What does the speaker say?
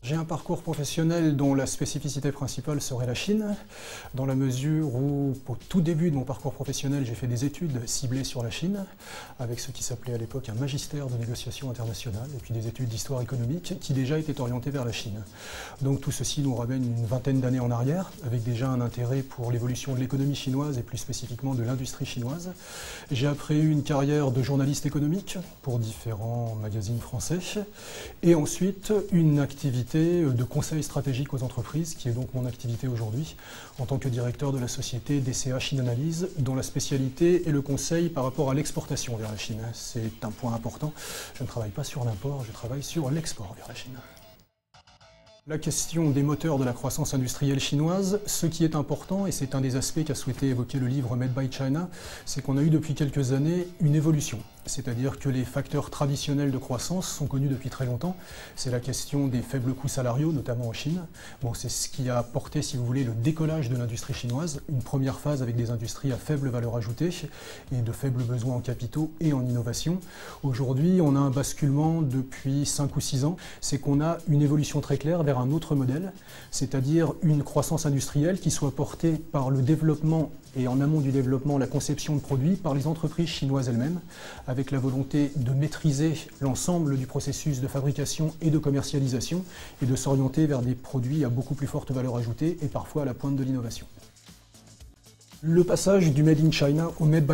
J'ai un parcours professionnel dont la spécificité principale serait la Chine, dans la mesure où, au tout début de mon parcours professionnel, j'ai fait des études ciblées sur la Chine, avec ce qui s'appelait à l'époque un magistère de négociation internationale, et puis des études d'histoire économique qui déjà étaient orientées vers la Chine. Donc tout ceci nous ramène une vingtaine d'années en arrière, avec déjà un intérêt pour l'évolution de l'économie chinoise et plus spécifiquement de l'industrie chinoise. J'ai après eu une carrière de journaliste économique pour différents magazines français, et ensuite une activité de conseil stratégique aux entreprises, qui est donc mon activité aujourd'hui, en tant que directeur de la société DCA Chine Analyse, dont la spécialité est le conseil par rapport à l'exportation vers la Chine. C'est un point important. Je ne travaille pas sur l'import, je travaille sur l'export vers la Chine. La question des moteurs de la croissance industrielle chinoise, ce qui est important, et c'est un des aspects qu'a souhaité évoquer le livre Made by China, c'est qu'on a eu depuis quelques années une évolution. C'est-à-dire que les facteurs traditionnels de croissance sont connus depuis très longtemps. C'est la question des faibles coûts salariaux, notamment en Chine. Bon, c'est ce qui a porté, si vous voulez, le décollage de l'industrie chinoise. Une première phase avec des industries à faible valeur ajoutée et de faibles besoins en capitaux et en innovation. Aujourd'hui, on a un basculement depuis 5 ou 6 ans. C'est qu'on a une évolution très claire vers un autre modèle, c'est-à-dire une croissance industrielle qui soit portée par le développement et en amont du développement, la conception de produits par les entreprises chinoises elles-mêmes, avec la volonté de maîtriser l'ensemble du processus de fabrication et de commercialisation et de s'orienter vers des produits à beaucoup plus forte valeur ajoutée et parfois à la pointe de l'innovation. Le passage du Made in China au Made by